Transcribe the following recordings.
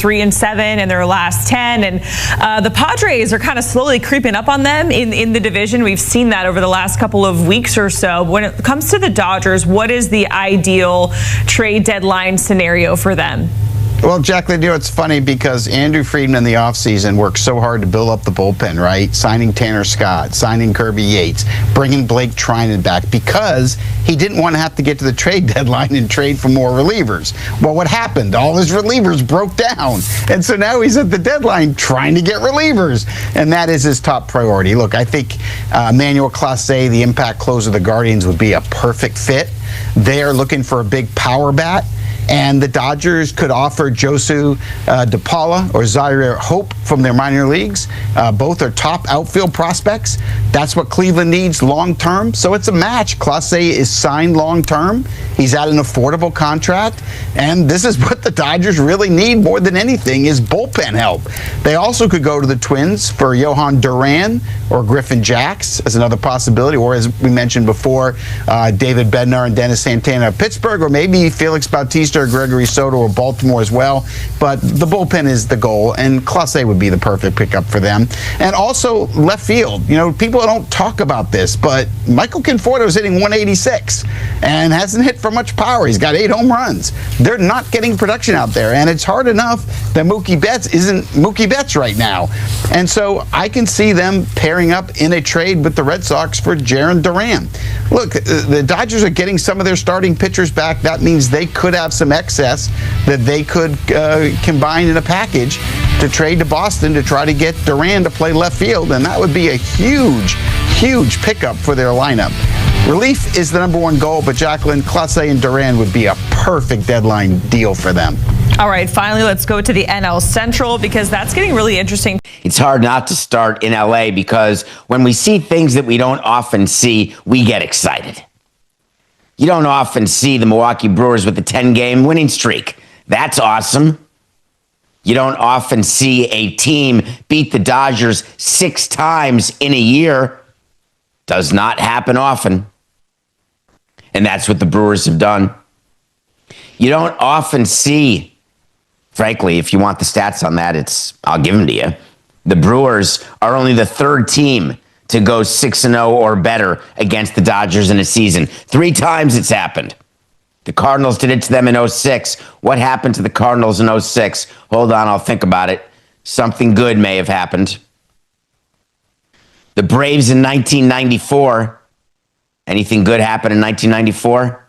3-7 in their last 10, and the Padres are kind of slowly creeping up on them in the division. We've seen that over the last couple of weeks or so. When it comes to the Dodgers, what is the ideal trade deadline scenario for them? Well, Jacqueline, it's funny because Andrew Friedman in the offseason worked so hard to build up the bullpen, right? Signing Tanner Scott, signing Kirby Yates, bringing Blake Trinan back because he didn't want to have to get to the trade deadline and trade for more relievers. Well, what happened? All his relievers broke down. And so now he's at the deadline trying to get relievers. And that is his top priority. Look, I think Emmanuel Clase, the impact closer of the Guardians, would be a perfect fit. They are looking for a big power bat. And the Dodgers could offer Josu DePaula or Zaire Hope from their minor leagues. Both are top outfield prospects. That's what Cleveland needs long-term. So it's a match. Clase is signed long-term. He's at an affordable contract. And this is what the Dodgers really need more than anything is bullpen help. They also could go to the Twins for Johan Duran or Griffin Jacks as another possibility. Or as we mentioned before, David Bednar and Dennis Santana of Pittsburgh, or maybe Felix Bautista or Gregory Soto or Baltimore as well. But the bullpen is the goal, and Clase would be the perfect pickup for them. And also left field. You know, people don't talk about this, but Michael Conforto is hitting 186 and hasn't hit for much power. He's got 8 home runs. They're not getting production out there, and it's hard enough that Mookie Betts isn't Mookie Betts right now. And so I can see them pairing up in a trade with the Red Sox for Jarren Duran. Look, the Dodgers are getting some of their starting pitchers back. That means they could have some excess that they could combine in a package to trade to Boston to try to get Duran to play left field, and that would be a huge, huge pickup for their lineup. Relief is the number one goal, but Jacqueline, Clase and Duran would be a perfect deadline deal for them. All right, finally, let's go to the NL Central because that's getting really interesting. It's hard not to start in LA because when we see things that we don't often see, we get excited. You don't often see the Milwaukee Brewers with a 10-game winning streak. That's awesome. You don't often see a team beat the Dodgers 6 times in a year. Does not happen often. And that's what the Brewers have done. You don't often see, frankly, if you want the stats on that, I'll give them to you. The Brewers are only the 3rd team to go 6-0 or better against the Dodgers in a season. 3 times it's happened. The Cardinals did it to them in 2006. What happened to the Cardinals in 2006? Hold on, I'll think about it. Something good may have happened. The Braves in 1994. Anything good happened in 1994?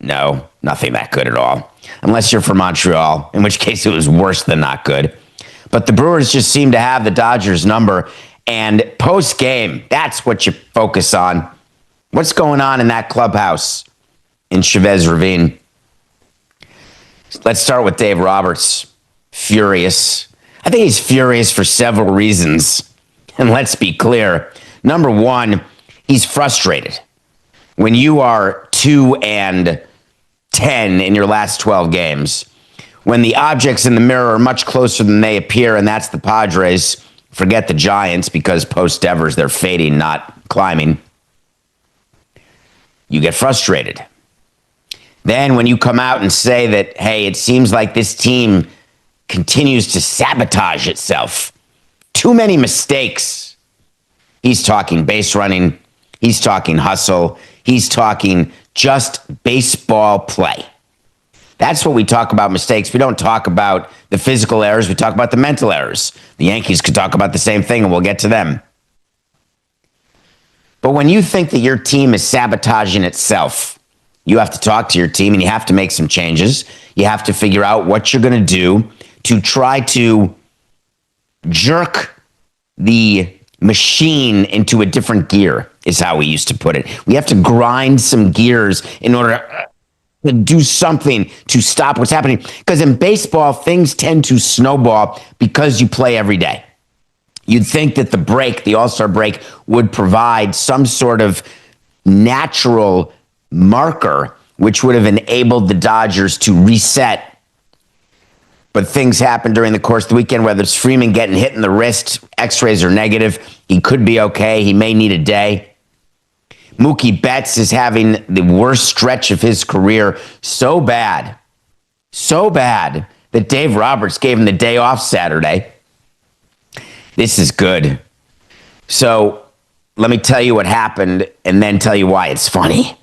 No, nothing that good at all. Unless you're from Montreal, in which case it was worse than not good. But the Brewers just seem to have the Dodgers number. And post-game, that's what you focus on. What's going on in that clubhouse in Chavez Ravine? Let's start with Dave Roberts. Furious. I think he's furious for several reasons. And let's be clear. Number one, he's frustrated. When you are 2-10 in your last 12 games, when the objects in the mirror are much closer than they appear, and that's the Padres. Forget the Giants because post-Devers, they're fading, not climbing. You get frustrated. Then when you come out and say that, hey, it seems like this team continues to sabotage itself. Too many mistakes. He's talking base running. He's talking hustle. He's talking just baseball play. That's what we talk about mistakes. We don't talk about the physical errors. We talk about the mental errors. The Yankees could talk about the same thing, and we'll get to them. But when you think that your team is sabotaging itself, you have to talk to your team, and you have to make some changes. You have to figure out what you're going to do to try to jerk the machine into a different gear, is how we used to put it. We have to grind some gears in order to do something to stop what's happening. Because in baseball, things tend to snowball because you play every day. You'd think that the break, the All-Star break, would provide some sort of natural marker which would have enabled the Dodgers to reset. But things happen during the course of the weekend, whether it's Freeman getting hit in the wrist, x-rays are negative. He could be okay. He may need a day. Mookie Betts is having the worst stretch of his career, so bad that Dave Roberts gave him the day off Saturday. This is good. So let me tell you what happened and then tell you why it's funny.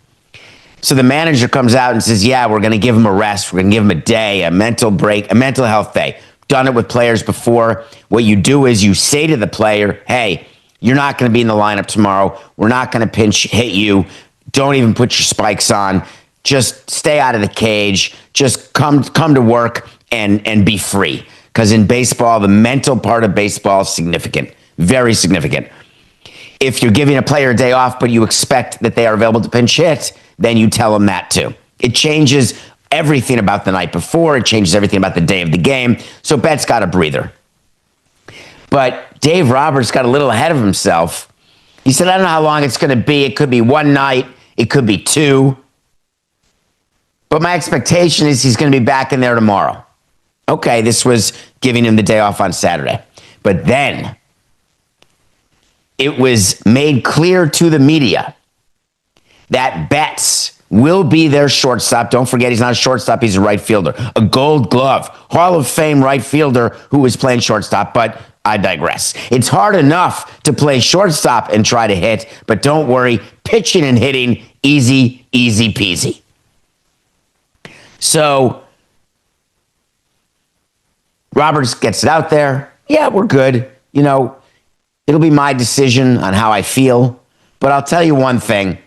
So the manager comes out and says, yeah, we're going to give him a rest. We're going to give him a day, a mental break, a mental health day. Done it with players before. What you do is you say to the player, hey, you're not going to be in the lineup tomorrow. We're not going to pinch hit you. Don't even put your spikes on. Just stay out of the cage. Just come to work and be free. Because in baseball, the mental part of baseball is significant, very significant. If you're giving a player a day off, but you expect that they are available to pinch hit, then you tell them that too. It changes everything about the night before. It changes everything about the day of the game. So Betts got a breather. But Dave Roberts got a little ahead of himself. He said, I don't know how long it's going to be. It could be one night. It could be two. But my expectation is he's going to be back in there tomorrow. Okay, this was giving him the day off on Saturday. But then it was made clear to the media that Betts will be their shortstop. Don't forget, he's not a shortstop. He's a right fielder, a Gold Glove, Hall of Fame right fielder who was playing shortstop. But I digress. It's hard enough to play shortstop and try to hit, but don't worry, pitching and hitting, easy, easy peasy. So Roberts gets it out there. Yeah, we're good. You know, it'll be my decision on how I feel. But I'll tell you one thing.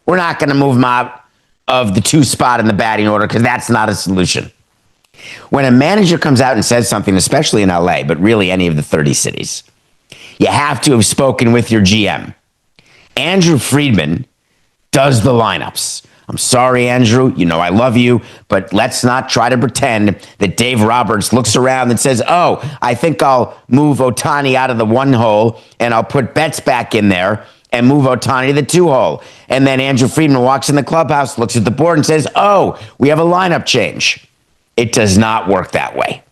We're not going to move him out of the 2 spot in the batting order because that's not a solution. When a manager comes out and says something, especially in LA, but really any of the 30 cities, you have to have spoken with your GM. Andrew Friedman does the lineups. I'm sorry, Andrew. You know I love you, but let's not try to pretend that Dave Roberts looks around and says, oh, I think I'll move Ohtani out of the 1 hole and I'll put Betts back in there and move Ohtani to the 2 hole. And then Andrew Friedman walks in the clubhouse, looks at the board and says, oh, we have a lineup change. It does not work that way.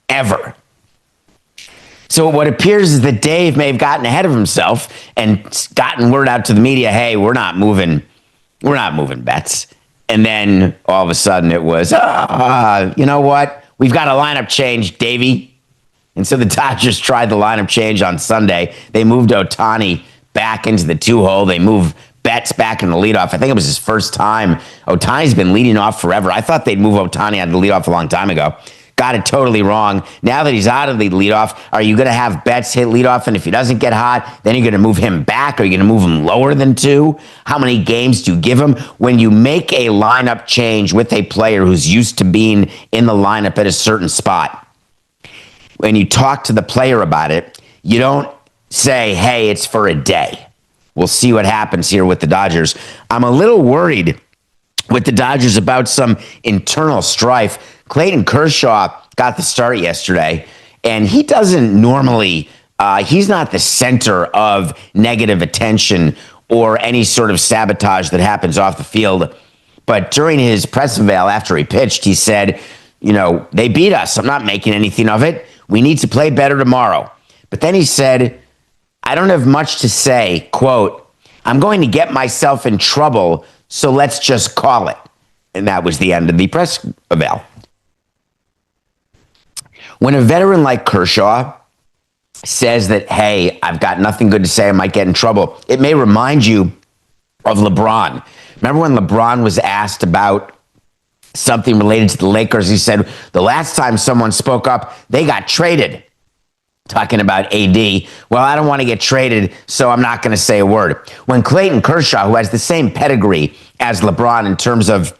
Ever. So what appears is that Dave may have gotten ahead of himself and gotten word out to the media, hey, we're not moving Betts. And then all of a sudden it was, you know what? We've got a lineup change, Davey. And so the Dodgers tried the lineup change on Sunday. They moved Ohtani back into the 2 hole. They moved Betts back in the leadoff. I think it was his first time. Ohtani's been leading off forever. I thought they'd move Ohtani out of the leadoff a long time ago. Got it totally wrong. Now that he's out of the leadoff, are you going to have Betts hit leadoff? And if he doesn't get hot, then you're going to move him back? Are you going to move him lower than 2? How many games do you give him? When you make a lineup change with a player who's used to being in the lineup at a certain spot, when you talk to the player about it, you don't say, hey, it's for a day. We'll see what happens here with the Dodgers. I'm a little worried with the Dodgers about some internal strife. Clayton Kershaw got the start yesterday, and he doesn't normally, he's not the center of negative attention or any sort of sabotage that happens off the field. But during his press avail after he pitched, he said, you know, they beat us. I'm not making anything of it. We need to play better tomorrow. But then he said, I don't have much to say. Quote, I'm going to get myself in trouble, so let's just call it. And that was the end of the press avail. When a veteran like Kershaw says that, hey, I've got nothing good to say, I might get in trouble, it may remind you of LeBron. Remember when LeBron was asked about something related to the Lakers? He said, the last time someone spoke up, they got traded. Talking about AD. Well, I don't want to get traded, so I'm not going to say a word. When Clayton Kershaw, who has the same pedigree as LeBron in terms of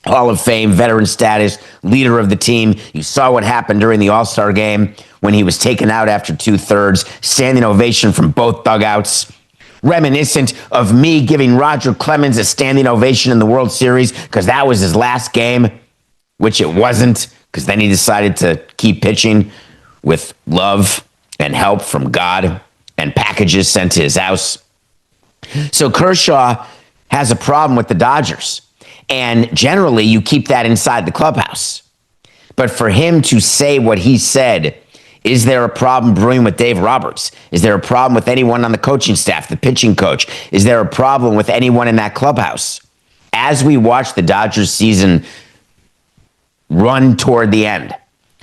Hall of Fame, veteran status, leader of the team, you saw what happened during the All-Star game when he was taken out after 2/3, standing ovation from both dugouts, reminiscent of me giving Roger Clemens a standing ovation in the World Series because that was his last game, which it wasn't, because then he decided to keep pitching with love and help from God and packages sent to his house. So Kershaw has a problem with the Dodgers. And generally, you keep that inside the clubhouse. But for him to say what he said, is there a problem brewing with Dave Roberts? Is there a problem with anyone on the coaching staff, the pitching coach? Is there a problem with anyone in that clubhouse? As we watch the Dodgers season run toward the end.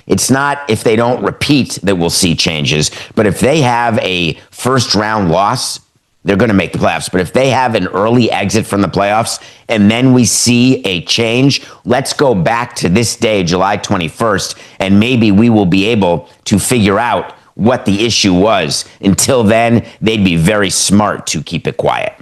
It's not if they don't repeat that we'll see changes, but if they have a first round loss, they're going to make the playoffs. But if they have an early exit from the playoffs and then we see a change, let's go back to this day, July 21st, and maybe we will be able to figure out what the issue was. Until then, they'd be very smart to keep it quiet.